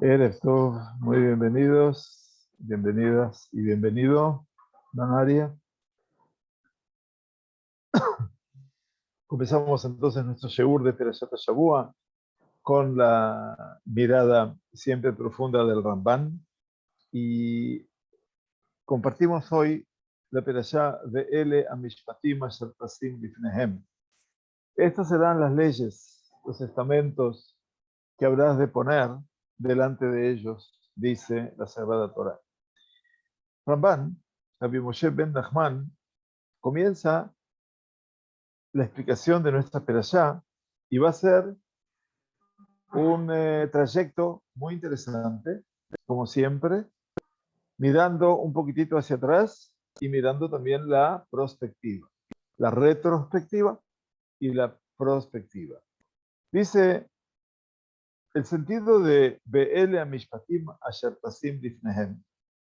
Erev Tov, muy bienvenidos, bienvenidas y bienvenido, Danaria. Comenzamos entonces nuestro Sheur de Perashat Shavua con la mirada siempre profunda del Ramban y compartimos hoy la Perashá de Ele Amishpatim Asher Tasim Lifnehem. Estas serán las leyes, los estamentos que habrás de poner delante de ellos, dice la Sagrada Torah. Ramban, Rabbi Moshe ben Nachman, comienza la explicación de nuestra perashá y va a ser un trayecto muy interesante, como siempre, mirando un poquitito hacia atrás y mirando también la prospectiva, la retrospectiva y la prospectiva. Dice el sentido de Be'ele Amishpatim Asher Tasim Lifnehem.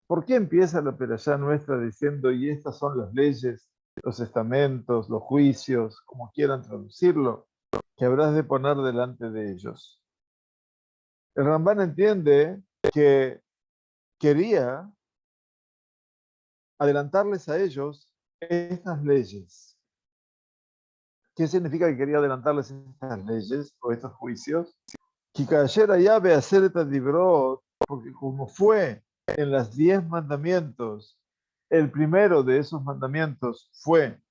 ¿Por qué empieza la perashá nuestra diciendo y estas son las leyes, los estamentos, los juicios, como quieran traducirlo, que habrás de poner delante de ellos? El Ramban entiende que quería adelantarles a ellos estas leyes. ¿Qué significa que quería adelantarles estas leyes o estos juicios? Que cayera ya ve hacer esta dibrot, porque como fue en las 10 mandamientos, el primero de esos mandamientos fue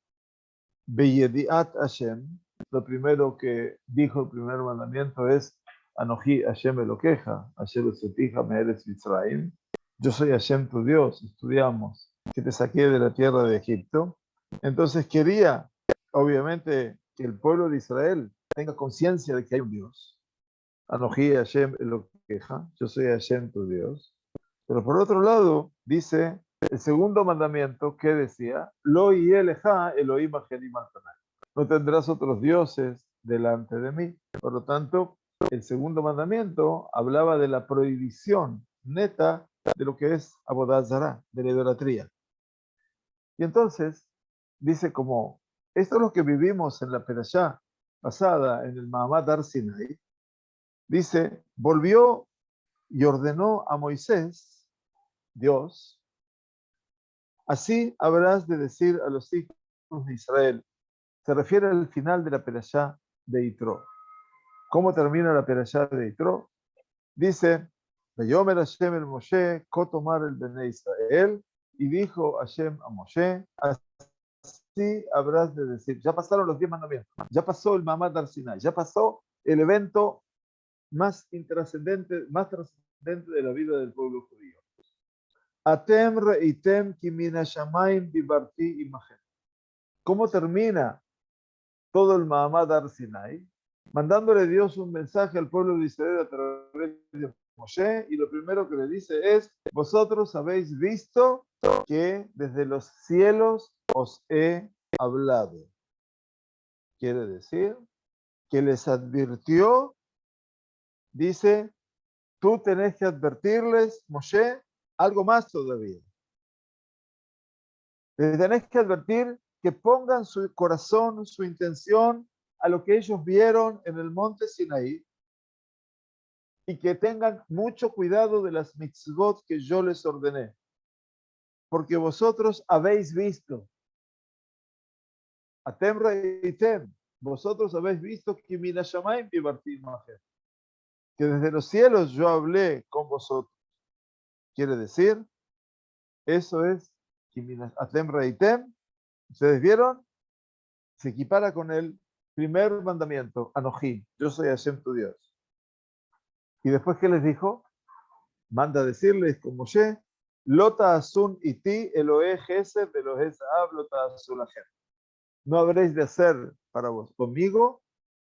Beyediat Hashem. Lo primero que dijo el primer mandamiento es Anoji Hashem Elokeja, Hashem Usetija Meeretz Mitzrayim. Yo soy Hashem tu Dios, estudiamos, que te saqué de la tierra de Egipto. Entonces quería, obviamente, que el pueblo de Israel tenga conciencia de que hay un Dios. Anoji Hashem Elokeja, yo soy Hashem tu Dios. Pero por otro lado, dice el segundo mandamiento que decía, Lo yeleja Elohim acherim al panai. No tendrás otros dioses delante de mí. Por lo tanto, el segundo mandamiento hablaba de la prohibición neta de lo que es Avodat Zará, de la idolatría. Y entonces, dice como, esto es lo que vivimos en la perashá pasada, en el Mahamad Har Sinai, dice, volvió y ordenó a Moisés, Dios, así habrás de decir a los hijos de Israel. Se refiere al final de la perashá de Yitro. ¿Cómo termina la perashá de Yitro? Dice, Vayomer Hashem el Moshe, Kotomar el Bene Israel, y dijo Hashem a Moshe, así habrás de decir. Ya pasaron los 10 mandamientos, ya pasó el Mamad Har Sinai, ya pasó el evento más trascendente de la vida del pueblo judío. Atem reitem ki min hashamayim dibarti imachem. ¿Cómo termina todo el Mahamad Har Sinai? Mandándole Dios un mensaje al pueblo de Israel a través de Moshe, y lo primero que le dice es, vosotros habéis visto que desde los cielos os he hablado. Quiere decir que les advirtió, dice, tú tenés que advertirles, Moshe, algo más todavía. Les tenés que advertir que pongan su corazón, su intención a lo que ellos vieron en el monte Sinaí y que tengan mucho cuidado de las mitzvot que yo les ordené. Porque vosotros habéis visto, Atem reitem, vosotros habéis visto que desde los cielos yo hablé con vosotros. Quiere decir, eso es Atem reitem. ¿Ustedes vieron? Se equipara con el primer mandamiento, Anoji, yo soy Hashem tu Dios. Y después, ¿qué les dijo? Manda a decirles como Moshe, Lota asun iti Elohe Gesed Elohe Zahab Lota asun Hashem. No habréis de hacer para vos conmigo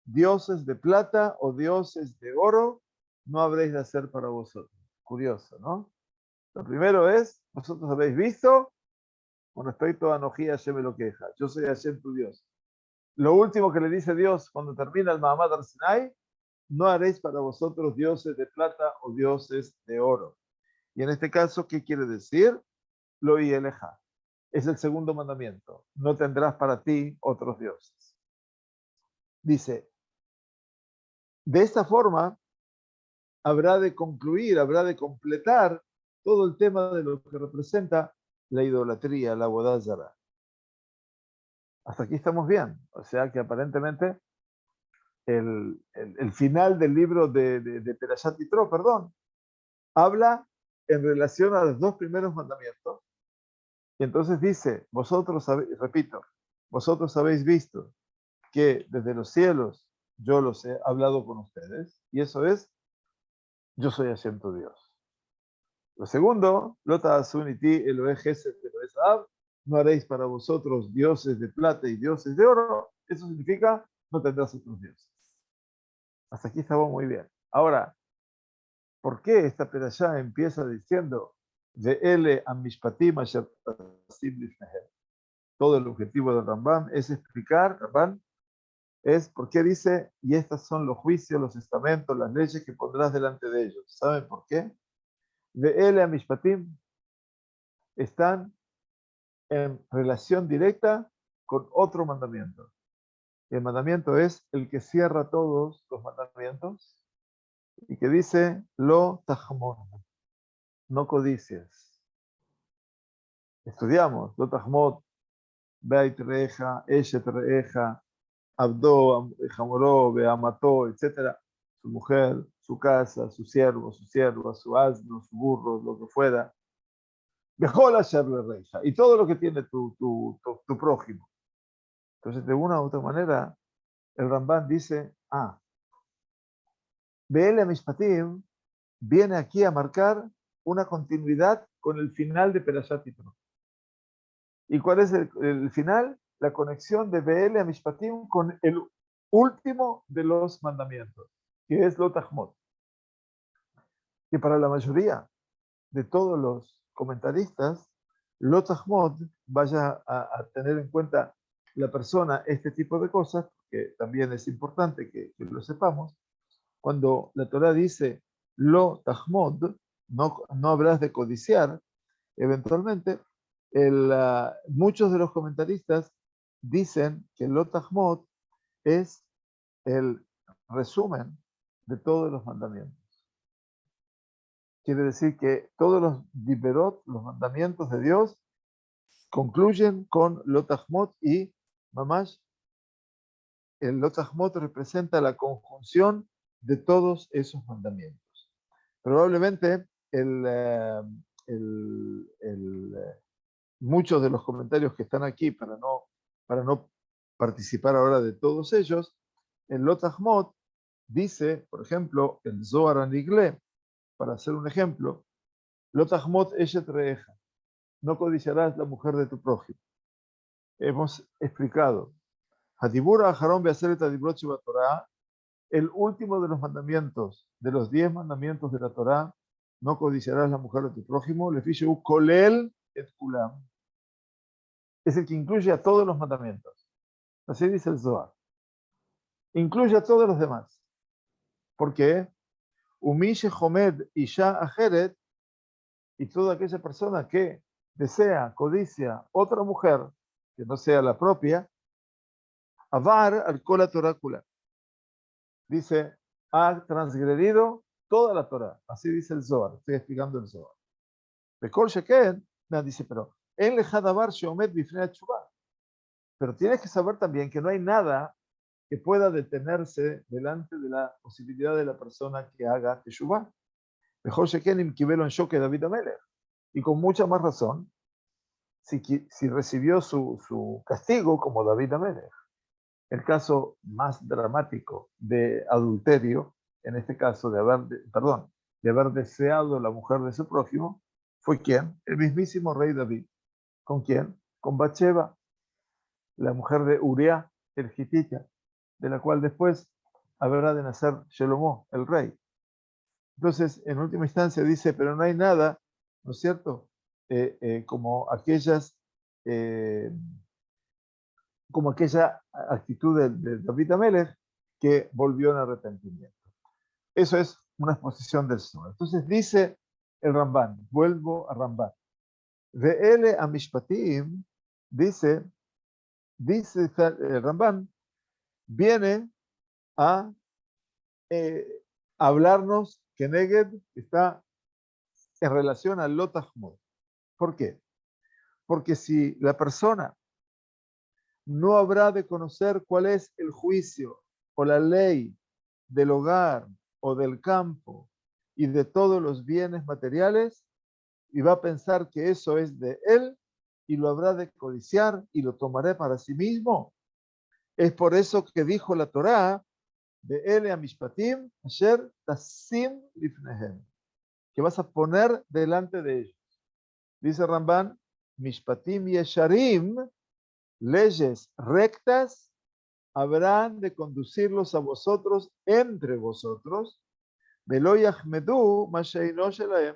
dioses de plata o dioses de oro, no habréis de hacer para vosotros. Curioso, ¿no? Lo primero es, vosotros habéis visto, con respecto a Anoji Hashem lo queja, yo soy Hashem tu Dios. Lo último que le dice Dios cuando termina el Mahamad Har Sinai, no haréis para vosotros dioses de plata o dioses de oro. Y en este caso, ¿qué quiere decir? Lo yeleja. Es el segundo mandamiento. No tendrás para ti otros dioses. Dice, de esta forma, habrá de concluir, habrá de completar todo el tema de lo que representa la idolatría, la Avodah Zarah. Hasta aquí estamos bien. O sea que aparentemente el final del libro de Perashat Yitro, perdón, habla en relación a los dos primeros mandamientos. Y entonces dice, vosotros sabéis, repito, vosotros habéis visto que desde los cielos yo los he hablado con ustedes. Y eso es, yo soy Hashem tu Dios. Lo segundo, Lota Asuniti Elohe Gesed Elohe Zahab, no haréis para vosotros dioses de plata y dioses de oro. Eso significa, no tendrás otros dioses. Hasta aquí estamos muy bien. Ahora, ¿por qué esta perashá empieza diciendo de Ele Amishpatim Asher Tasim Lifnehem? Todo el objetivo del Rambam es explicar, Rambam, es por qué dice, y estos son los juicios, los estamentos, las leyes que pondrás delante de ellos. ¿Saben por qué? De Ele Amishpatim están en relación directa con otro mandamiento. El mandamiento es el que cierra todos los mandamientos y que dice, lo tajmon, no codicias. Estudiamos, lo tajmot, beit reja, eshet reja, abdo, jamoró, beamató, etc. Su mujer, su casa, su siervo, su sierva, su asno, su burro, lo que fuera. Bejola sherle reja. Y todo lo que tiene tu prójimo. Entonces, de una u otra manera, el Rambam dice, Be'ele Mishpatim viene aquí a marcar una continuidad con el final de Perashat Yitro. ¿Y cuál es el final? La conexión de Be'ele Mishpatim con el último de los mandamientos, que es Lo Tajmot. Y para la mayoría de todos los comentaristas, Lo Tajmot vaya a tener en cuenta la persona este tipo de cosas, que también es importante que lo sepamos. Cuando la Torah dice lo tahmod, no habrás de codiciar, eventualmente muchos de los comentaristas dicen que lo tahmod es el resumen de todos los mandamientos. Quiere decir que todos los diberot, los mandamientos de Dios, concluyen con lo tahmod y mamash, el lo tahmod representa la conjunción de todos esos mandamientos. Probablemente muchos de los comentarios que están aquí, para no participar ahora de todos ellos, el Lo Tajmot dice, por ejemplo, el Zohar Anigle, para hacer un ejemplo, Lo Tajmot Eshet Reeja, no codiciarás la mujer de tu prójimo. Hemos explicado, Hadibura Aharon Beaseret Adibrot Sheba Torah, el último de los mandamientos, de los 10 mandamientos de la Torá, no codiciarás la mujer de tu prójimo, le fiche kolel et kulam. Es el que incluye a todos los mandamientos. Así dice el Zohar. Incluye a todos los demás. ¿Por qué? Umishe homed isha ajeret, y toda aquella persona que desea, codicia otra mujer, que no sea la propia, avar al kola Torah kula. Dice, ha transgredido toda la Torah. Así dice el Zohar. Estoy explicando el Zohar. Bekol Sheken, dice, pero en lejadavar sheomed bifnei tshuva. Pero tienes que saber también que no hay nada que pueda detenerse delante de la posibilidad de la persona que haga teshuvah. Bekol Sheken im kibelo en shoke David Amelech. Y con mucha más razón, si recibió su castigo como David Amelech. El caso más dramático de adulterio, en este caso de haber deseado la mujer de su prójimo, fue ¿quién? El mismísimo rey David. ¿Con quién? Con Bathsheba, la mujer de Uriah, el hitita, de la cual después habrá de nacer Shelomó, el rey. Entonces, en última instancia dice, pero no hay nada, ¿no es cierto? Como aquella actitud de David Amelech que volvió en arrepentimiento. Eso es una exposición del Zohar. Entonces dice el Ramban, vuelvo a Ramban. Ve'ele amishpatim, dice el Ramban, viene a hablarnos que Neged está en relación al Lotahmod. ¿Por qué? Porque si la persona no habrá de conocer cuál es el juicio o la ley del hogar o del campo y de todos los bienes materiales, y va a pensar que eso es de él y lo habrá de codiciar y lo tomaré para sí mismo. Es por eso que dijo la Torá, de Ele a Mishpatim, Asher Tasim Lifnehem, que vas a poner delante de ellos. Dice Ramban, Mishpatim Yesharim, leyes rectas, habrán de conducirlos a vosotros entre vosotros, Velo Yahmedu Masheino Shelahem,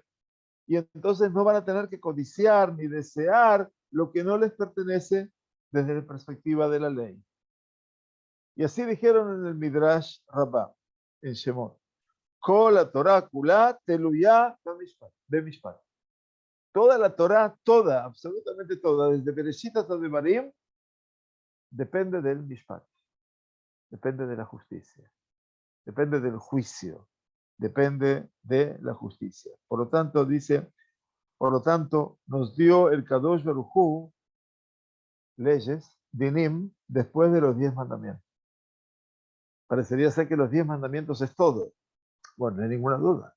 y entonces no van a tener que codiciar ni desear lo que no les pertenece desde la perspectiva de la ley. Y así dijeron en el Midrash Rabbah, en Shemot, Kol la Torah kulá teluyá bemishpat. Toda la Torah, toda, absolutamente toda, desde Bereshit hasta Devarim, depende del mishpat, depende de la justicia, depende del juicio, depende de la justicia. Por lo tanto, dice, por lo tanto, nos dio el Kadosh Baruj Hu leyes, dinim, después de los 10 mandamientos. Parecería ser que los 10 mandamientos es todo. Bueno, no hay ninguna duda.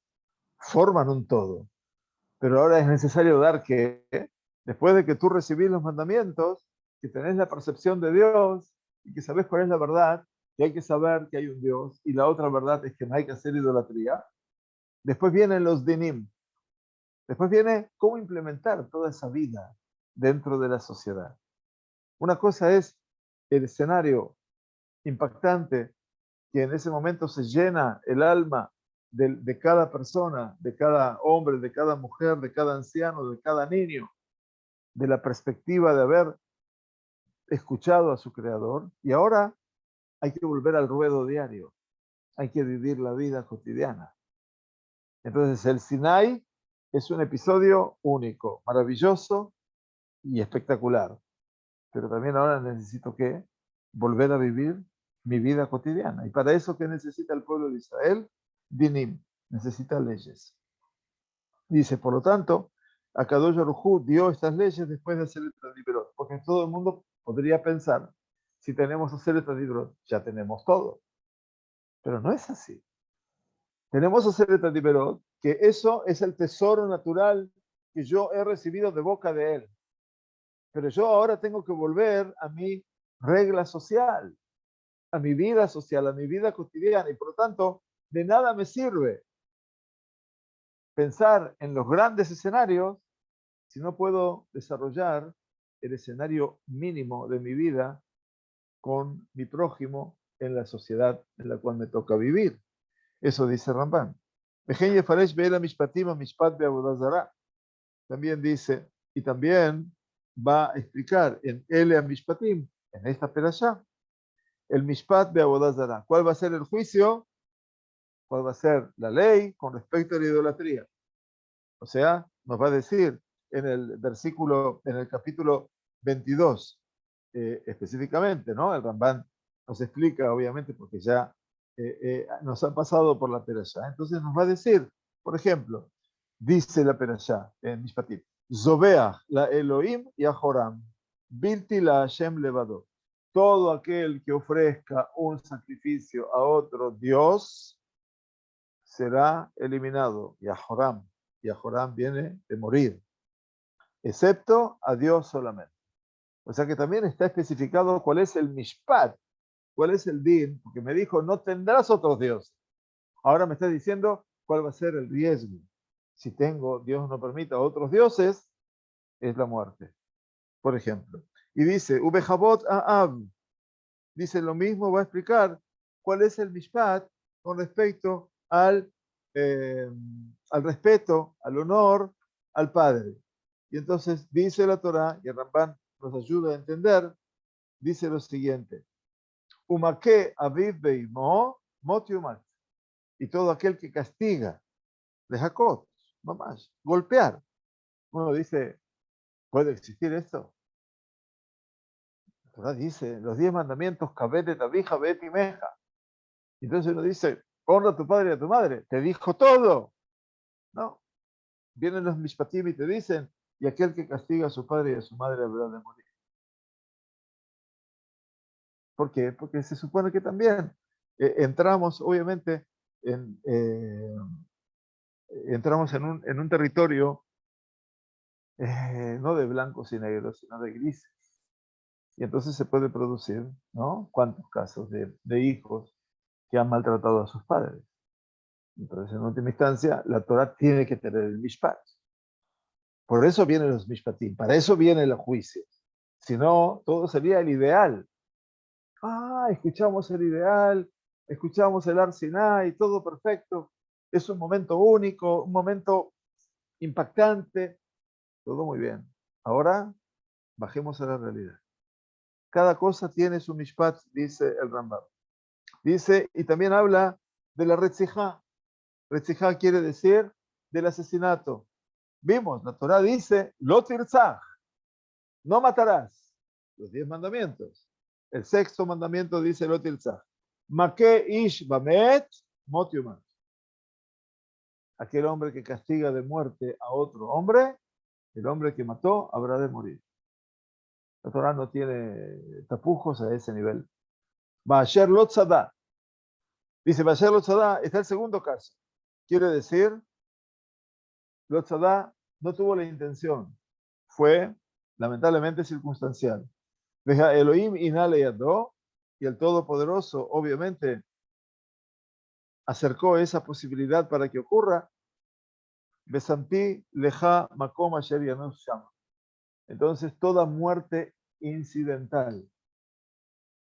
Forman un todo. Pero ahora es necesario dar que, después de que tú recibís los mandamientos, que tenés la percepción de Dios y que sabés cuál es la verdad, que hay que saber que hay un Dios, y la otra verdad es que no hay que hacer idolatría. Después vienen los dinim. Después viene cómo implementar toda esa vida dentro de la sociedad. Una cosa es el escenario impactante que en ese momento se llena el alma de cada persona, de cada hombre, de cada mujer, de cada anciano, de cada niño, de la perspectiva de haber escuchado a su creador. Y ahora hay que volver al ruedo diario, hay que vivir la vida cotidiana. Entonces el Sinai es un episodio único, maravilloso y espectacular. Pero también ahora necesito que volver a vivir mi vida cotidiana. Y para eso, ¿qué necesita el pueblo de Israel? Dinim, necesita leyes. Dice, por lo tanto, Akadosh Baruj Hu dio estas leyes después de hacer el Tadibrot, porque todo el mundo podría pensar, si tenemos hacer el Tadibrot, ya tenemos todo. Pero no es así. Tenemos hacer el Tadibrot, que eso es el tesoro natural que yo he recibido de boca de él. Pero yo ahora tengo que volver a mi regla social, a mi vida social, a mi vida cotidiana, y por lo tanto, de nada me sirve pensar en los grandes escenarios si no puedo desarrollar el escenario mínimo de mi vida con mi prójimo en la sociedad en la cual me toca vivir. Eso dice Ramban. También dice, y también va a explicar en Ele a Mishpatim, en esta perashá, el Mishpat de Abodazara. ¿Cuál va a ser el juicio? ¿Cuál va a ser la ley con respecto a la idolatría? O sea, nos va a decir en el versículo, en el capítulo 22, específicamente, ¿no? El Ramban nos explica, obviamente, porque ya nos ha pasado por la perashá. Entonces nos va a decir, por ejemplo, dice la perashá en Mishpatim, Zobeach la Elohim y a Joram, Bilti la Hashem levado. Todo aquel que ofrezca un sacrificio a otro Dios será eliminado. Y a Joram viene de morir, excepto a Dios solamente. O sea que también está especificado cuál es el mishpat, cuál es el din, porque me dijo, no tendrás otros dioses. Ahora me está diciendo cuál va a ser el riesgo. Si tengo, Dios no permita, otros dioses, es la muerte, por ejemplo. Y dice, Ubejabot A'ab, dice lo mismo, va a explicar cuál es el mishpat con respecto al respeto, al honor, al padre. Y entonces dice la Torá, y el Ramban nos ayuda a entender, dice lo siguiente, Umake aviv beimo mot yumat. Y todo aquel que castiga, de Jacob, mamás, golpear. Uno dice, ¿puede existir esto? La Torá dice, los 10 mandamientos, kabet et avija, bet imeja. Entonces uno dice, honra a tu padre y a tu madre. Te dijo todo. No. Vienen los mishpatim y te dicen, y aquel que castiga a su padre y a su madre habrá de morir. ¿Por qué? Porque se supone que también entramos, obviamente, en, entramos en un territorio no de blancos y negros, sino de grises. Y entonces se puede producir, ¿no? ¿Cuántos casos de hijos que han maltratado a sus padres? Entonces, en última instancia, la Torah tiene que tener el mishpat. Por eso vienen los mishpatim, para eso viene el juicio. Si no, todo sería el ideal. Escuchamos el ideal, escuchamos el Har Sinai, todo perfecto. Es un momento único, un momento impactante, todo muy bien. Ahora, bajemos a la realidad. Cada cosa tiene su mishpat, dice el Rambam. Dice, y también habla de la retzijá. Retzijá quiere decir del asesinato. Vimos, la Torah dice, lo tirzaj, no matarás. Los 10 mandamientos. El sexto mandamiento dice, lo tirzaj. Make ish bamet mot yumat. Aquel hombre que castiga de muerte a otro hombre, el hombre que mató habrá de morir. La Torah no tiene tapujos a ese nivel. Ba'asher lo tzadá. Dice, Ba'asher lo tzadá, está el segundo caso. Quiere decir, lo tzadá no tuvo la intención. Fue, lamentablemente, circunstancial. Deja Elohim inale yadó, y el Todopoderoso, obviamente, acercó esa posibilidad para que ocurra. Besamti leja makom asher yanus shama. Entonces, toda muerte incidental,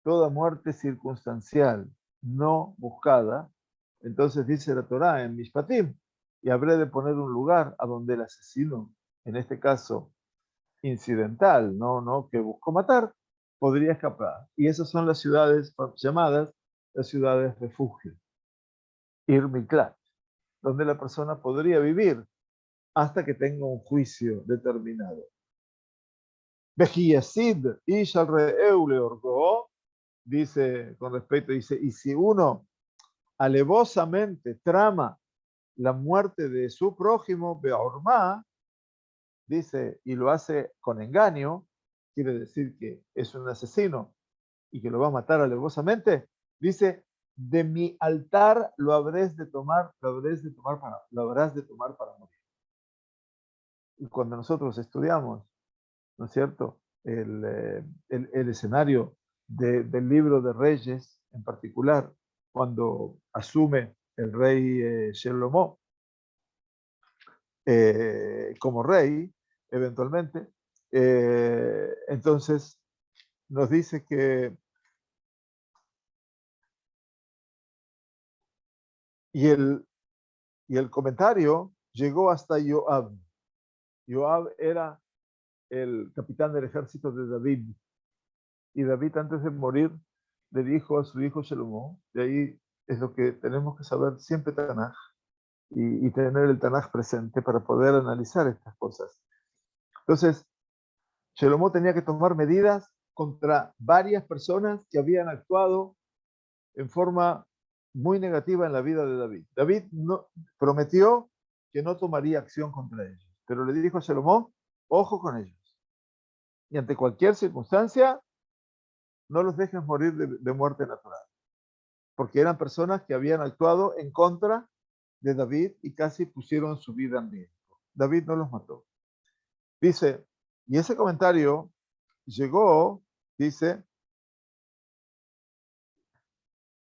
toda muerte circunstancial, no buscada, entonces dice la Torá en Mishpatim, y habré de poner un lugar a donde el asesino, en este caso incidental, no que buscó matar, podría escapar. Y esas son las ciudades llamadas las ciudades refugio, Ir Miklat, donde la persona podría vivir hasta que tenga un juicio determinado. Vejiyasid ish al re'eu leorgo, dice con respecto, dice, y si uno alevosamente trama la muerte de su prójimo, beorma, dice, y lo hace con engaño, quiere decir que es un asesino y que lo va a matar alevosamente, dice, de mi altar lo habrás de tomar para morir. Y cuando nosotros estudiamos, ¿no es cierto?, el escenario del libro de Reyes, en particular, cuando asume el rey Shlomo como rey, eventualmente, entonces nos dice que y el comentario llegó hasta Joab. Joab era el capitán del ejército de David. Y David, antes de morir, le dijo a su hijo Shlomo, de ahí es lo que tenemos que saber siempre Tanaj, y tener el Tanaj presente para poder analizar estas cosas. Entonces, Shlomo tenía que tomar medidas contra varias personas que habían actuado en forma muy negativa en la vida de David. David prometió que no tomaría acción contra ellos, pero le dijo a Shlomo, ojo con ellos. Y ante cualquier circunstancia, no los dejes morir de muerte natural, porque eran personas que habían actuado en contra de David y casi pusieron su vida en riesgo. David no los mató. Dice, y ese comentario llegó, dice,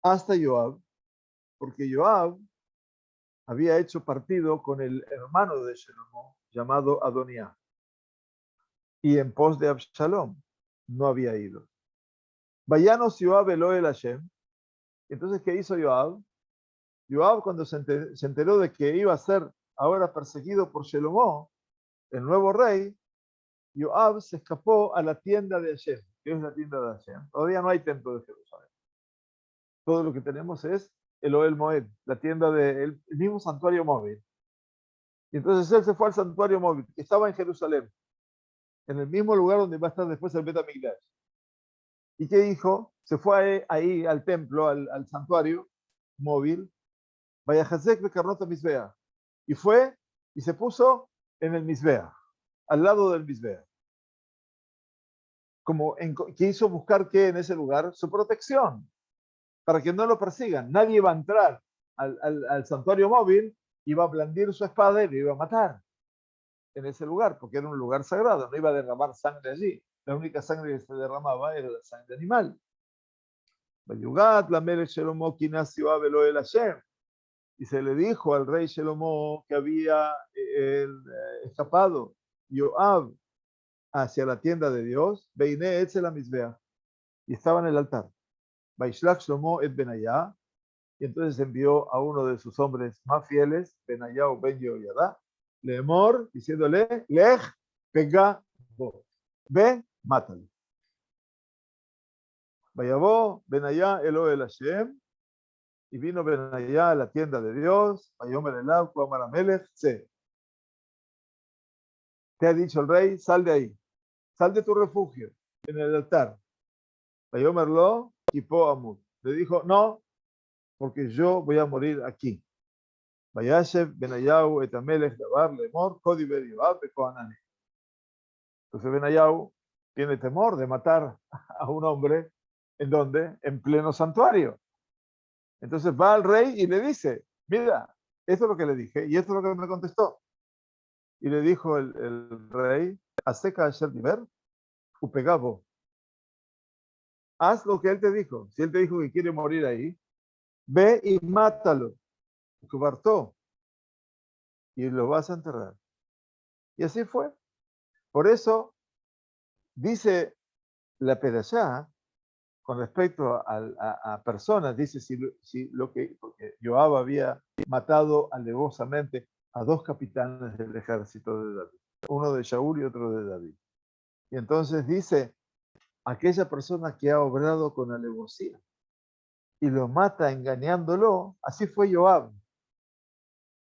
hasta Joab, porque Joab había hecho partido con el hermano de Shlomo, llamado Adonías, y en pos de Absalom no había ido. Vayanos Joab Eloel Hashem. Entonces, ¿qué hizo Joab? Joab, cuando se enteró de que iba a ser ahora perseguido por Shlomo, el nuevo rey, Joab se escapó a la tienda de Hashem. ¿Qué es la tienda de Hashem? Todavía no hay templo de Jerusalén. Todo lo que tenemos es el Ohel Moed, la tienda del mismo santuario móvil. Y entonces él se fue al santuario móvil, que estaba en Jerusalén, en el mismo lugar donde va a estar después el Bet HaMikdash. ¿Y qué dijo? Se fue ahí al templo, al santuario móvil, Vayahazek bekarnot hamizbeach. Y fue y se puso en el Mizbeach, al lado del Mizbeach. Quiso buscar que en ese lugar su protección, para que no lo persigan. Nadie iba a entrar al santuario móvil, iba a blandir su espada y lo iba a matar en ese lugar, porque era un lugar sagrado, no iba a derramar sangre allí. La única sangre que se derramaba era la sangre animal. Y se le dijo al rey Shelomo que había escapado Yoab hacia la tienda de Dios, Beiné Etzel HaMizbeach, y estaba en el altar. Vaishlach Shlomo et Benayá, y entonces envió a uno de sus hombres más fieles, Benayá o Ben Yehoyadá, Leemor, diciéndole, Lech pega bo, ve, mátalo. Vayabó Benayá el Hashem, y vino Benayá a la tienda de Dios, Vayomer Elav, Kuamar Amelech, te ha dicho el rey, sal de ahí, sal de tu refugio, en el altar. Vayomer lo, Kipo Amut. Le dijo, no, porque yo voy a morir aquí. Vayashev Benayau et Amelech Davar Lemor, Kodi Ber Yoab Bekohanani. Entonces Benayau tiene temor de matar a un hombre, ¿en dónde? En pleno santuario. Entonces va al rey y le dice, mira, esto es lo que le dije y esto es lo que me contestó. Y le dijo el rey, Aseca Asher Diber, Upegabo. Haz lo que él te dijo. Si él te dijo que quiere morir ahí, ve y mátalo. Cubartó. Y lo vas a enterrar. Y así fue. Por eso dice la Perashá, con respecto a personas, dice porque Joab había matado alevosamente a dos capitanes del ejército de David, uno de Shaul y otro de David. Y entonces dice, aquella persona que ha obrado con alevosía y lo mata engañándolo, así fue Joab.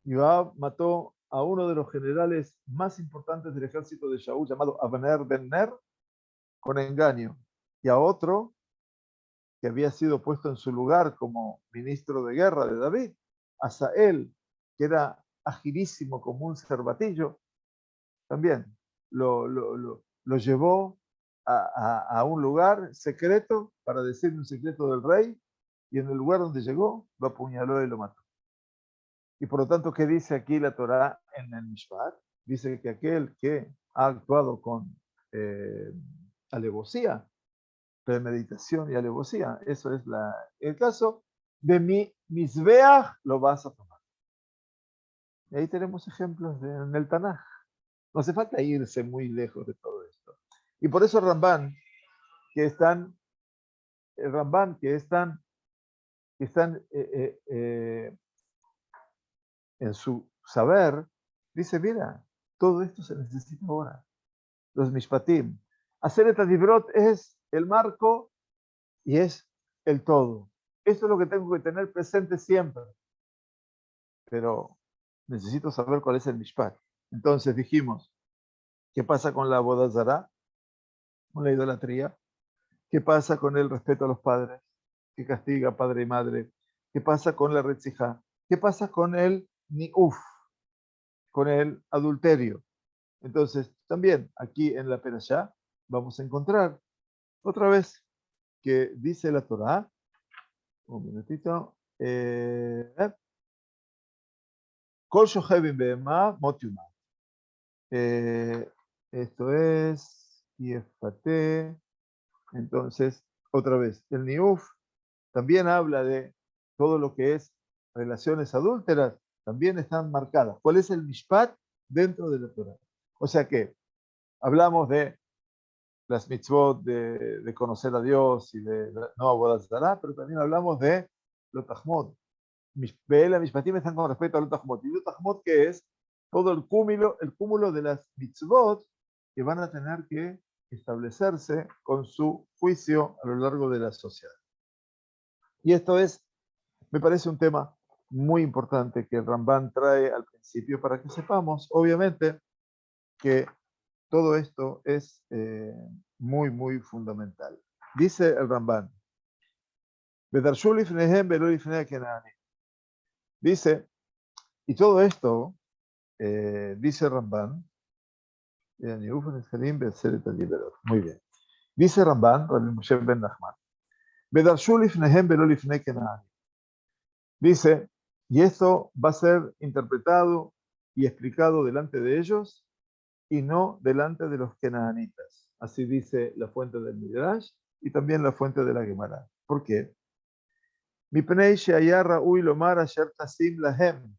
Joab mató a uno de los generales más importantes del ejército de Shaul, llamado Abner ben Ner, con engaño, y a otro que había sido puesto en su lugar como ministro de guerra de David, Asael, que era agilísimo como un cervatillo, también lo llevó a un lugar secreto para decirle un secreto del rey, y en el lugar donde llegó lo apuñaló y lo mató. Y por lo tanto, ¿qué dice aquí la Torá en el Mishpat? Dice que aquel que ha actuado con alevosía, premeditación y alevosía, eso es el caso de mi Mizbeach, lo vas a tomar. Y ahí tenemos ejemplos en el Tanaj. No hace falta irse muy lejos de todo esto. Y por eso Ramban, que están en su saber, dice, mira, todo esto se necesita ahora. Los Mishpatim. Hacer et Divrot es el marco y es el todo. Esto es lo que tengo que tener presente siempre. Pero necesito saber cuál es el Mishpat. Entonces dijimos, ¿qué pasa con la boda zará? Con la idolatría. ¿Qué pasa con el respeto a los padres? ¿Qué castiga padre y madre? ¿Qué pasa con la retzijá? ¿Qué pasa con el niuf? Con el adulterio. Entonces, también aquí en la Perashá vamos a encontrar otra vez que dice la Torá, un minutito, Kol shochevim be'ema mot yuma. Esto es Yefate. Entonces, otra vez, el Niuf también habla de todo lo que es relaciones adúlteras, también están marcadas. ¿Cuál es el Mishpat dentro de la Torah? O sea que hablamos de las mitzvot de conocer a Dios y de no abodas dará, pero también hablamos de lo tajmot. Be'ela mishpatim están con respecto a lo tajmot. Y lo tajmot, que es todo el cúmulo de las mitzvot que van a tener que establecerse con su juicio a lo largo de la sociedad. Y esto me parece un tema muy importante que el Ramban trae al principio para que sepamos, obviamente, que todo esto es muy, muy fundamental. Dice el Ramban, Dice, y todo esto, dice Ramban, muy bien. Dice Ramban, Rabbi Moshe ben Nachman, Bedarshu lifnehem velo lifnei Kenaan. Dice, y esto va a ser interpretado y explicado delante de ellos y no delante de los kenaanitas. Así dice la fuente del Midrash y también la fuente de la Gemara. ¿Por qué? Mipnei she'aya ra'ui lomar asher tasim lahem.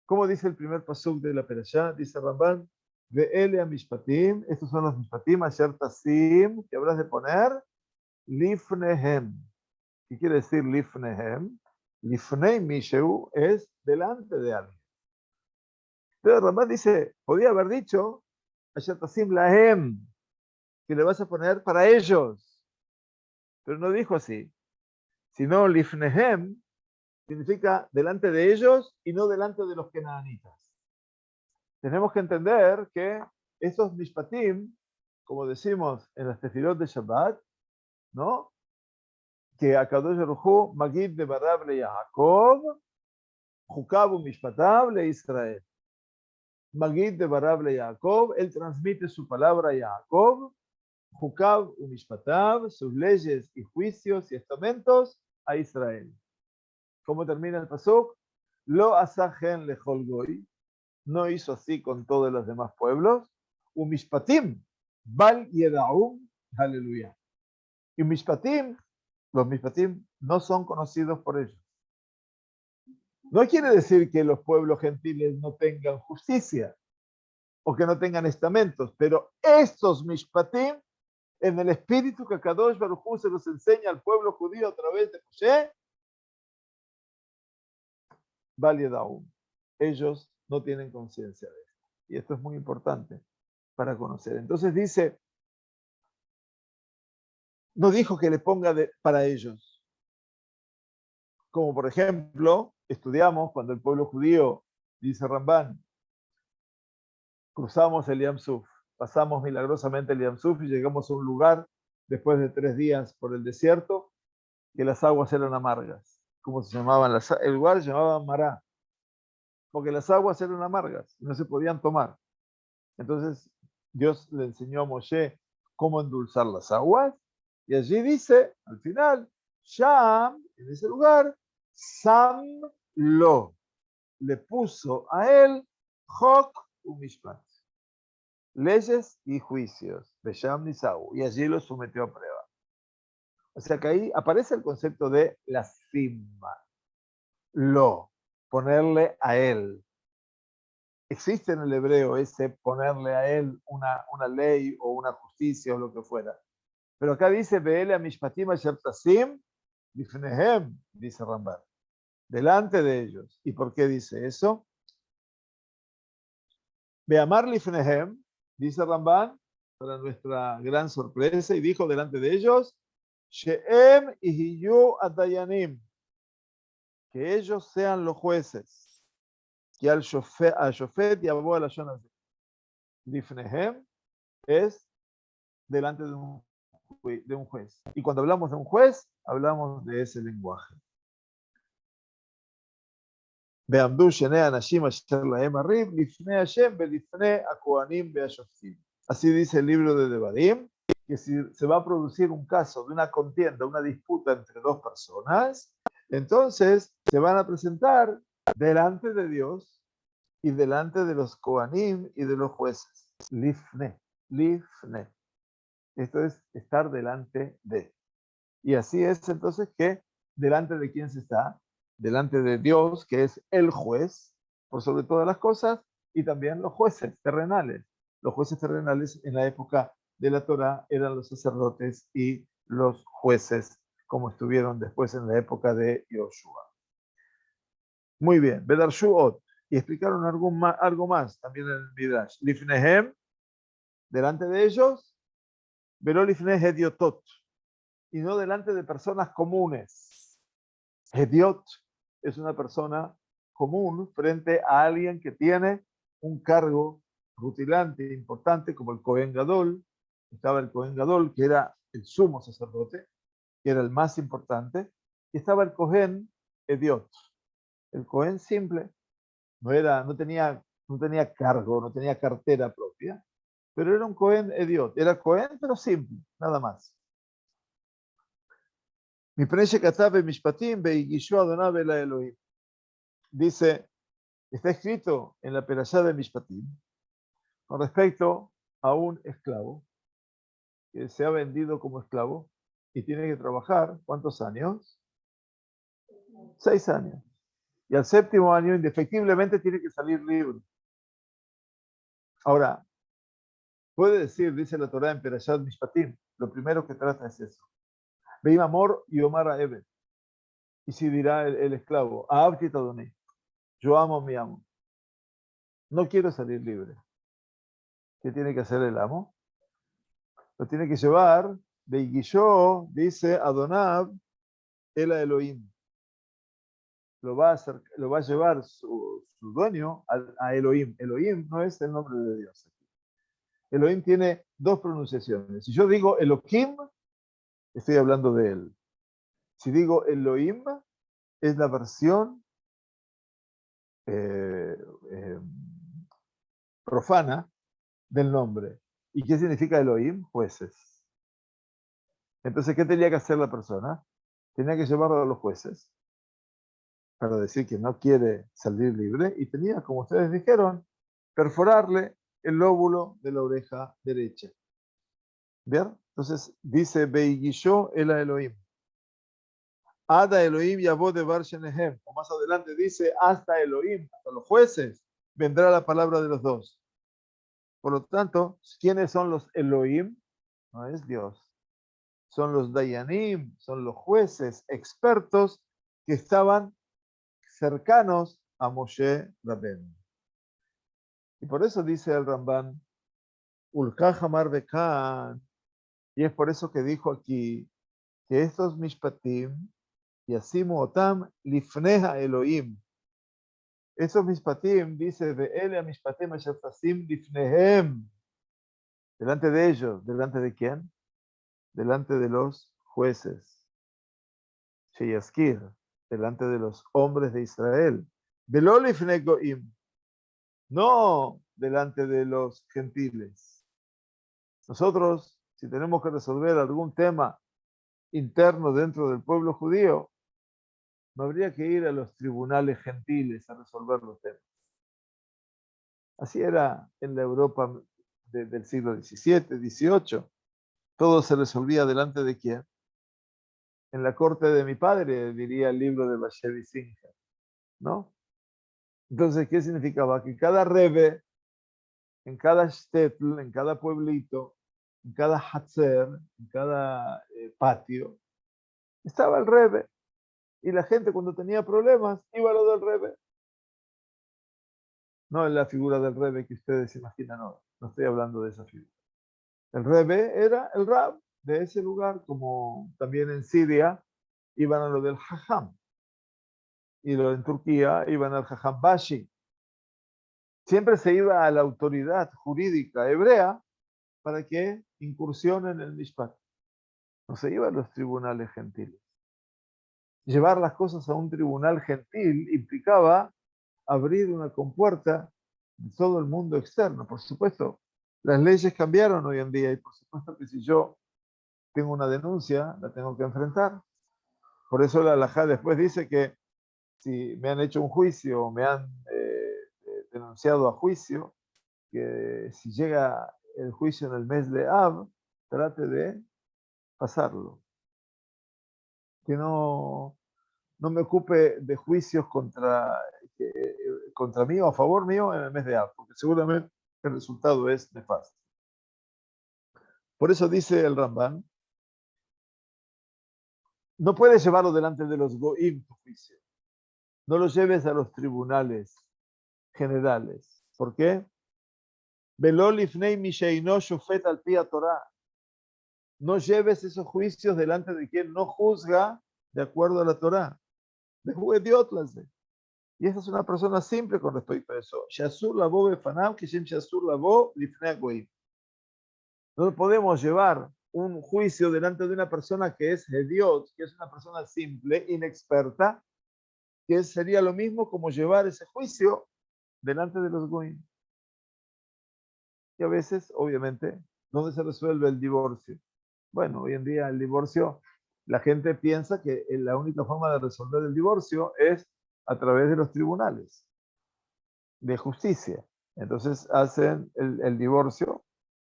¿Cómo dice el primer pasuk de la Perashá? Dice Ramban, ve'ele mishpatim, estos son los mishpatim, asher tasim, que habrás de poner, lifnehem. ¿Qué quiere decir lifnehem? Lifnei misheu es delante de alguien. Pero Ramban dice, podía haber dicho, asher tasim lahem, que le vas a poner para ellos. Pero no dijo así, sino lifnehem significa delante de ellos y no delante de los kenaanitas. Tenemos que entender que estos mishpatim, como decimos en las tefilot de Shabbat, ¿no? Que Akadosh Baruj Hu, Magid de Barab le Yaakov, Jukabu Mishpatav le Israel. Magid de Barab le Yaakov, él transmite su palabra a Yaakov, Jukab u Mishpatav, sus leyes y juicios y estamentos a Israel. ¿Cómo termina el pasuk? Lo asajen lechol goy, no hizo así con todos los demás pueblos. Umishpatim, bal yedaum, aleluya. Y mishpatim, los mishpatim no son conocidos por ellos. No quiere decir que los pueblos gentiles no tengan justicia o que no tengan estamentos, pero estos mishpatim, en el espíritu que Kadosh Baruj Hu se los enseña al pueblo judío a través de Moshe, bal yedaum. Ellos no tienen conciencia de esto. Y esto es muy importante para conocer. Entonces dice, no dijo que le ponga para ellos. Como por ejemplo, estudiamos cuando el pueblo judío, dice Ramban, cruzamos el Yam Suf, pasamos milagrosamente el Yam Suf y llegamos a un lugar después de 3 días por el desierto que las aguas eran amargas. ¿Cómo se llamaban? El lugar se llamaba Mará, porque las aguas eran amargas, no se podían tomar. Entonces Dios le enseñó a Moshe cómo endulzar las aguas y allí dice, al final, Sham, en ese lugar, Sam lo, le puso a él Chok u Mishpat, leyes y juicios, Besham Nisau, y allí lo sometió a prueba. O sea que ahí aparece el concepto de la simma, lo, ponerle a él. Existe en el hebreo ese ponerle a él una ley o una justicia o lo que fuera. Pero acá dice, Ve'ele a Mishpatim asher tasim, lifnehem, dice Ramban, delante de ellos. ¿Y por qué dice eso? Be'amar lifnehem, dice Ramban, para nuestra gran sorpresa, y dijo delante de ellos, She'em ihiyu adayanim, que ellos sean los jueces. Que al shofet yabó a la shonaz. Lifnehem es delante de un juez. Y cuando hablamos de un juez, hablamos de ese lenguaje. Así dice el libro de Devarim, que si se va a producir un caso de una contienda, una disputa entre dos personas, entonces se van a presentar delante de Dios y delante de los Kohanim y de los jueces. Lifne, lifne. Esto es estar delante de. Y así es entonces que delante de quién se está, delante de Dios, que es el juez, por sobre todas las cosas, y también los jueces terrenales. Los jueces terrenales en la época de la Torá eran los sacerdotes y los jueces, como estuvieron después en la época de Yoshua. Muy bien, Bedarshuot. Y explicaron algo más también en el Midrash. Lifnehem, delante de ellos, Velo lifneh hediotot, y no delante de personas comunes. Hediot es una persona común frente a alguien que tiene un cargo rutilante, importante, como el Cohen Gadol. Estaba el Cohen Gadol, que era el sumo sacerdote, que era el más importante, y estaba el Cohen Hediot. El Cohen simple, no tenía cargo, no tenía cartera propia, pero era un Cohen Ediot, era Cohen pero simple, nada más. מפני שכתב במשפטים והגישו אדוניו אל האלוהים. Dice, está escrito en la perashá de Mishpatim con respecto a un esclavo que se ha vendido como esclavo y tiene que trabajar, ¿cuántos años? 6 años. Y al séptimo año, indefectiblemente, tiene que salir libre. Ahora, puede decir, dice la Torá en Perashat Mishpatim, lo primero que trata es eso. Veim amor y omar a Eben. Y si dirá el esclavo, Ahavti Tadoní, yo amo a mi amo. No quiero salir libre. ¿Qué tiene que hacer el amo? Lo tiene que llevar, Beiguilló, dice Adonab, el Elohim. Lo va a llevar su dueño a Elohim. Elohim no es el nombre de Dios. Elohim tiene 2 pronunciaciones. Si yo digo Elohim, estoy hablando de él. Si digo Elohim, es la versión profana del nombre. ¿Y qué significa Elohim? Jueces. Entonces, ¿qué tenía que hacer la persona? Tenía que llevarlo a los jueces para decir que no quiere salir libre y tenía, como ustedes dijeron, perforarle el lóbulo de la oreja derecha. ¿Bien? Entonces dice, Beiguilló el Elohim. Ada Elohim yabó de Bar Shenehem. O más adelante dice, hasta Elohim, hasta los jueces, vendrá la palabra de los dos. Por lo tanto, ¿quiénes son los Elohim? No es Dios. Son los Dayanim, son los jueces expertos que estaban cercanos a Moshe Rabbeinu. Y por eso dice el Ramban, Ulkaj Amar Bekan, y es por eso que dijo aquí que estos Mishpatim, Yasimu Otam Lifneha Elohim. Estos Mishpatim, dice, de Ele Mishpatim Ashafasim Lifnehem. Delante de ellos, ¿delante de quién? Delante de los jueces. Sheyaskir, delante de los hombres de Israel. Velo Lifne Goim. No delante de los gentiles. Nosotros, si tenemos que resolver algún tema interno dentro del pueblo judío, no habría que ir a los tribunales gentiles a resolver los temas. Así era en la Europa del siglo XVII, XVIII. Todo se resolvía delante de quién. En la corte de mi padre, diría el libro de Bashevi Sinja, ¿no? Entonces, ¿qué significaba? Que cada rebe, en cada shtetl, en cada pueblito, en cada hatzer, en cada patio, estaba el rebe. Y la gente cuando tenía problemas iba a lo del rebe. No en la figura del rebe que ustedes imaginan, no estoy hablando de esa figura. El rebe era el rab de ese lugar, como también en Siria iban a lo del hajam. Y en Turquía iban al hajam bashi. Siempre se iba a la autoridad jurídica hebrea para que incursione en el mishpat. No se iba a los tribunales gentiles. Llevar las cosas a un tribunal gentil implicaba abrir una compuerta de todo el mundo externo. Por supuesto, las leyes cambiaron hoy en día y por supuesto que si yo tengo una denuncia, la tengo que enfrentar. Por eso la halajá después dice que si me han hecho un juicio o me han denunciado a juicio, que si llega el juicio en el mes de Av, trate de pasarlo. Que no me ocupe de juicios contra mí o a favor mío en el mes de Av, porque seguramente el resultado es nefasto. Por eso dice el Ramban, no puedes llevarlo delante de los goim tu juicio. No lo lleves a los tribunales generales. ¿Por qué? No lleves esos juicios delante de quien no juzga de acuerdo a la Torá. Y esa es una persona simple con respecto a eso. No podemos llevar un juicio delante de una persona que es hediot, que es una persona simple, inexperta, que sería lo mismo como llevar ese juicio delante de los goyim. Y a veces, obviamente, ¿dónde se resuelve el divorcio? Bueno, hoy en día el divorcio, la gente piensa que la única forma de resolver el divorcio es a través de los tribunales de justicia. Entonces hacen el divorcio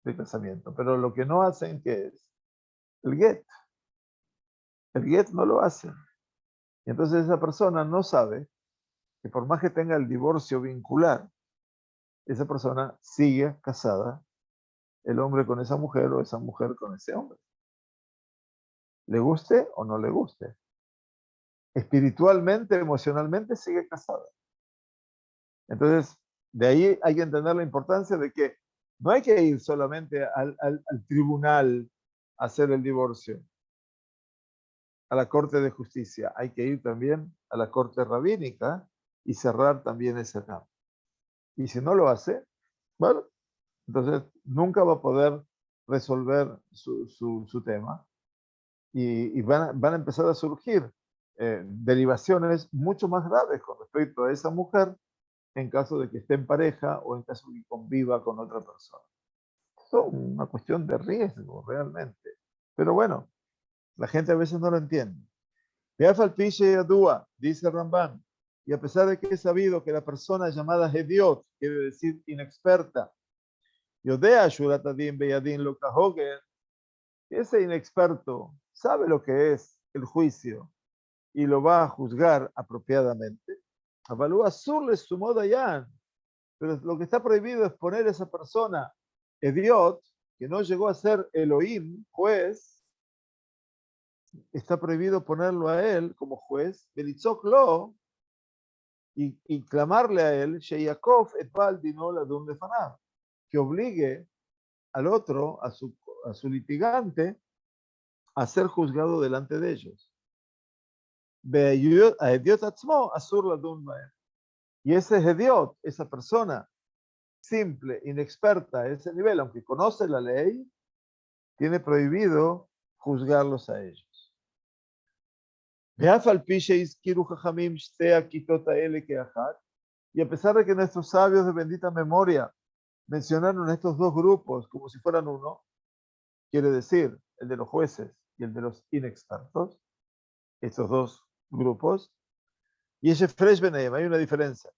de casamiento. Pero lo que no hacen, ¿qué es? El get. El get no lo hacen. Y entonces esa persona no sabe que por más que tenga el divorcio vincular, esa persona sigue casada, el hombre con esa mujer o esa mujer con ese hombre. Le guste o no le guste. Espiritualmente, emocionalmente, sigue casada. Entonces, de ahí hay que entender la importancia de que no hay que ir solamente al tribunal a hacer el divorcio, a la corte de justicia. Hay que ir también a la corte rabínica y cerrar también ese campo. Y si no lo hace, bueno, entonces nunca va a poder resolver su tema y van a empezar a surgir derivaciones mucho más graves con respecto a esa mujer en caso de que esté en pareja o en caso de que conviva con otra persona. Esto es una cuestión de riesgo realmente. Pero bueno, la gente a veces no lo entiende. Dice Ramban, y a pesar de que he sabido que la persona llamada Hediot, quiere decir inexperta, Yodea Shuratadim Beyadin Lokahoger, ese inexperto sabe lo que es el juicio y lo va a juzgar apropiadamente. Avalúa Surles su modayan, pero lo que está prohibido es poner a esa persona Hediot, que no llegó a ser Elohim, juez, está prohibido ponerlo a él como juez, Belitzok lo, y clamarle a él, Sheyakov et Baal Dino Ladun Lefanav, que obligue al otro, a su litigante, a ser juzgado delante de ellos. Y ese Hediot, esa persona simple, inexperta a ese nivel, aunque conoce la ley, tiene prohibido juzgarlos a ellos. Y a pesar de que nuestros sabios de bendita memoria mencionaron estos dos grupos como si fueran uno, quiere decir el de los jueces y el de los inexpertos, estos dos grupos, y ese fresh beneim, hay una diferencia,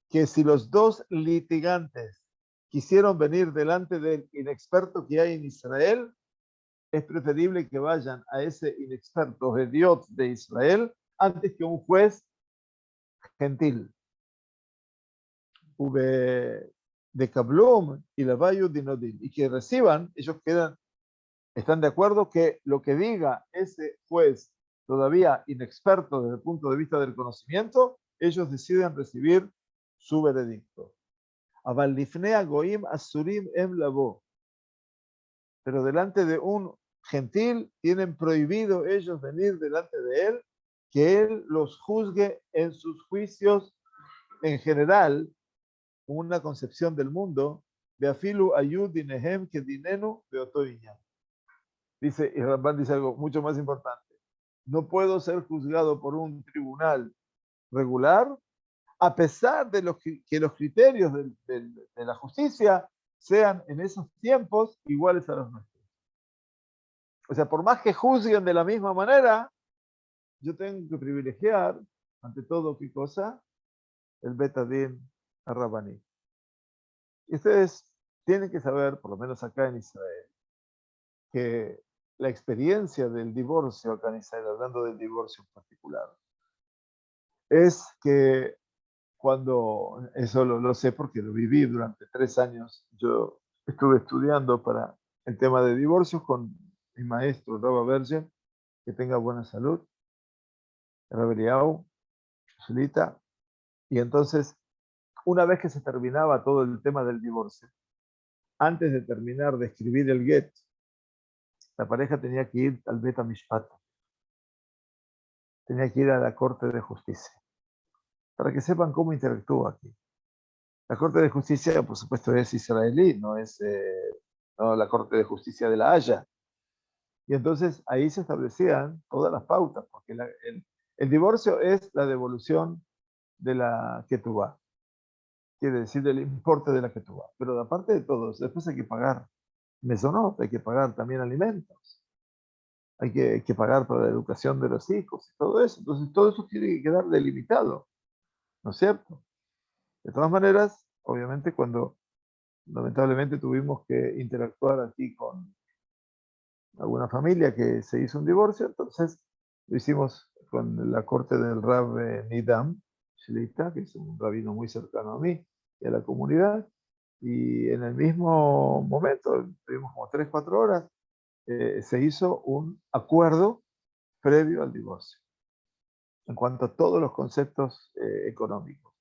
que si los dos litigantes quisieron venir delante del inexperto que hay en Israel, es preferible que vayan a ese inexperto Hediot de Israel antes que un juez gentil. De Kablum y la Bayu Dinodin, y que reciban, ellos están de acuerdo que lo que diga ese juez todavía inexperto desde el punto de vista del conocimiento, ellos deciden recibir su veredicto. Avalifnea Goim Asurim Em Labo. Pero delante de un gentil tienen prohibido ellos venir delante de él, que él los juzgue en sus juicios en general, una concepción del mundo, de afilu ayud dinehem que dinenu de otoiña. Dice, y Ramban dice algo mucho más importante. No puedo ser juzgado por un tribunal regular, a pesar de que los criterios de la justicia sean en esos tiempos iguales a los nuestros. O sea, por más que juzguen de la misma manera, yo tengo que privilegiar, ante todo, ¿qué cosa? El Betadín Rabaní. Y ustedes tienen que saber, por lo menos acá en Israel, que la experiencia del divorcio acá en Israel, hablando del divorcio en particular, es que cuando, eso lo sé porque lo viví durante 3 años, yo estuve estudiando para el tema de divorcios con mi maestro, Raba Berger, que tenga buena salud, Rabbi Eliyahu, Shelita, y entonces, una vez que se terminaba todo el tema del divorcio, antes de terminar de escribir el get, la pareja tenía que ir al Bet HaMishpat, tenía que ir a la Corte de Justicia, para que sepan cómo interactúa aquí. La Corte de Justicia, por supuesto, es israelí, no es no la Corte de Justicia de La Haya. Y entonces ahí se establecían todas las pautas, porque El divorcio es la devolución de la ketubá, quiere decir del importe de la ketubá. Pero aparte de todo, después hay que pagar mesonot, hay que pagar también alimentos, hay que pagar para la educación de los hijos y todo eso. Entonces todo eso tiene que quedar delimitado, ¿no es cierto? De todas maneras, obviamente cuando lamentablemente tuvimos que interactuar aquí con alguna familia que se hizo un divorcio, entonces lo hicimos con la corte del Rab Nidam Shlita, que es un rabino muy cercano a mí y a la comunidad, y en el mismo momento, tuvimos como 3, 4 horas, se hizo un acuerdo previo al divorcio en cuanto a todos los conceptos económicos.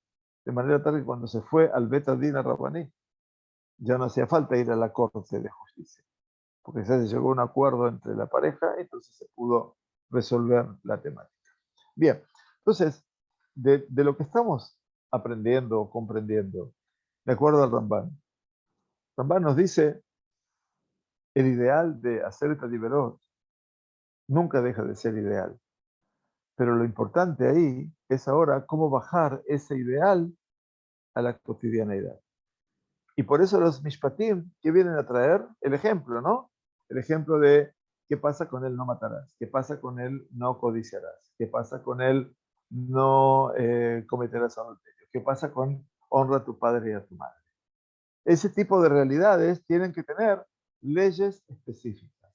De manera tal que cuando se fue al Bet Adin Rabaní, ya no hacía falta ir a la corte de justicia, porque ya se llegó a un acuerdo entre la pareja, entonces se pudo resolver la temática. Bien, entonces, de lo que estamos aprendiendo o comprendiendo, de acuerdo al Ramban nos dice, el ideal de hacer esta liberó nunca deja de ser ideal, pero lo importante ahí es ahora cómo bajar ese ideal a la cotidianeidad. Y por eso los mishpatim, que vienen a traer el ejemplo, ¿no? El ejemplo de qué pasa con él no matarás, qué pasa con él no codiciarás, qué pasa con él no cometerás adulterio, qué pasa con honra a tu padre y a tu madre. Ese tipo de realidades tienen que tener leyes específicas.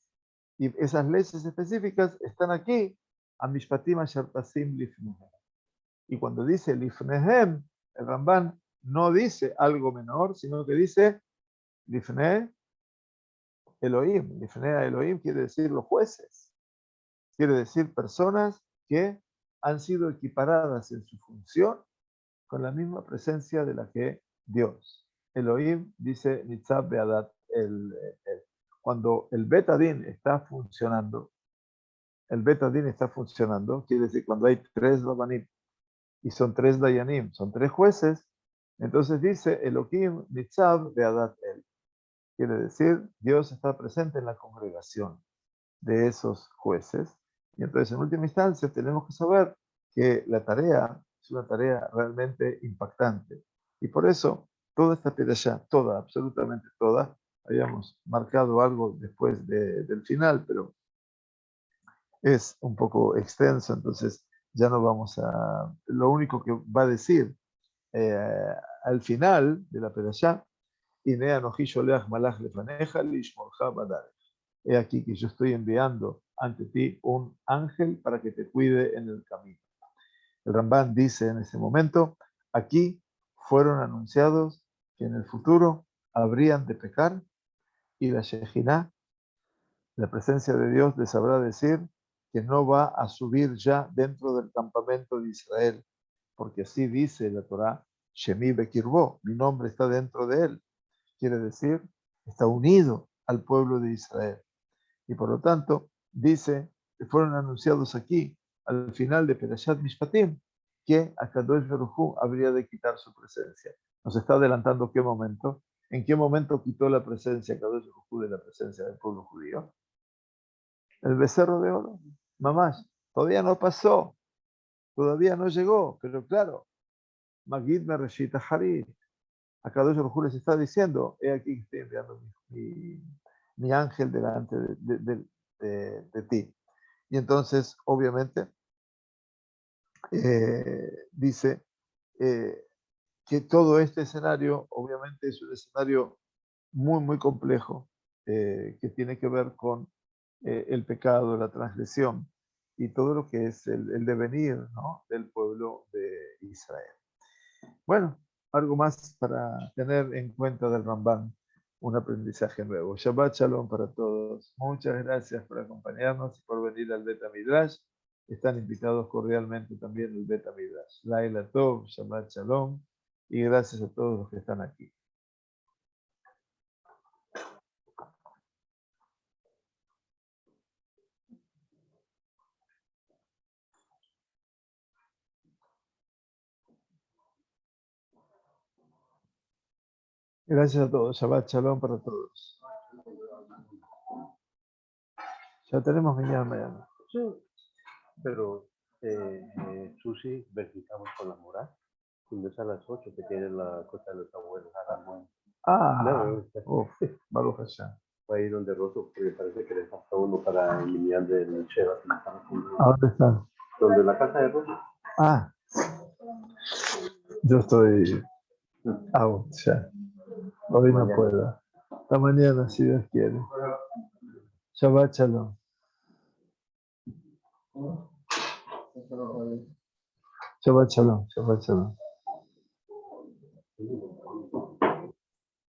Y esas leyes específicas están aquí, a mishpatim asher tasim lifnehem. Y cuando dice lifnehem, el Ramban no dice algo menor, sino que dice Lifne Elohim. Lifne Elohim quiere decir los jueces. Quiere decir personas que han sido equiparadas en su función con la misma presencia de la que Dios. Elohim dice Nitzab Beadat. Cuando el Betadín está funcionando, quiere decir cuando hay 3 Rabanim y son 3 Dayanim, son 3 jueces, entonces dice Elohim Nitzab Beadat El. Quiere decir, Dios está presente en la congregación de esos jueces. Y entonces, en última instancia, tenemos que saber que la tarea es una tarea realmente impactante. Y por eso, toda esta perashá, toda, absolutamente toda, habíamos marcado algo después del final, pero es un poco extenso, entonces ya no vamos a... Lo único que va a decir al final de la perashá, he aquí que yo estoy enviando ante ti un ángel para que te cuide en el camino. El Ramban dice en ese momento, aquí fueron anunciados que en el futuro habrían de pecar y la Shejinah, la presencia de Dios, les sabrá decir que no va a subir ya dentro del campamento de Israel, porque así dice la Torá, Shemi Bekirbo, mi nombre está dentro de él. Quiere decir, está unido al pueblo de Israel. Y por lo tanto, dice que fueron anunciados aquí, al final de Perashat Mishpatim, que a Kadosh Baruj Hu habría de quitar su presencia. Nos está adelantando qué momento, en qué momento quitó la presencia Kadosh Baruj Hu de la presencia del pueblo judío. El becerro de oro, mamás, todavía no pasó, todavía no llegó, pero claro, Magid Mereshit Harit, a Kadosh Baruj Hu les está diciendo, he aquí que estoy enviando mi ángel delante de ti. Y entonces, obviamente, dice que todo este escenario, obviamente, es un escenario muy, muy complejo, que tiene que ver con el pecado, la transgresión y todo lo que es el devenir, ¿no?, del pueblo de Israel. Bueno, algo más para tener en cuenta del Ramban, un aprendizaje nuevo. Shabbat Shalom para todos. Muchas gracias por acompañarnos y por venir al Beta Midrash. Están invitados cordialmente también al Beta Midrash. Laila Tov, Shabbat Shalom y gracias a todos los que están aquí. Gracias a todos. Shabbat Shalom para todos. Ya tenemos mañana. Sí, pero Susi, visitamos con la Mora. Fuimos a las 8 que tiene la cosa de los abuelos a la muerte. Uf, Baruch Hashem. Fue ahí donde Rosso, porque parece que le falta uno para el lineal del Sheva. ¿A dónde está? Donde la casa de Rosso. Yo estoy out ya. Hoy no puedo. Hasta mañana, si Dios quiere. Shabbat Shalom. Shabbat Shalom. Shabbat Shalom.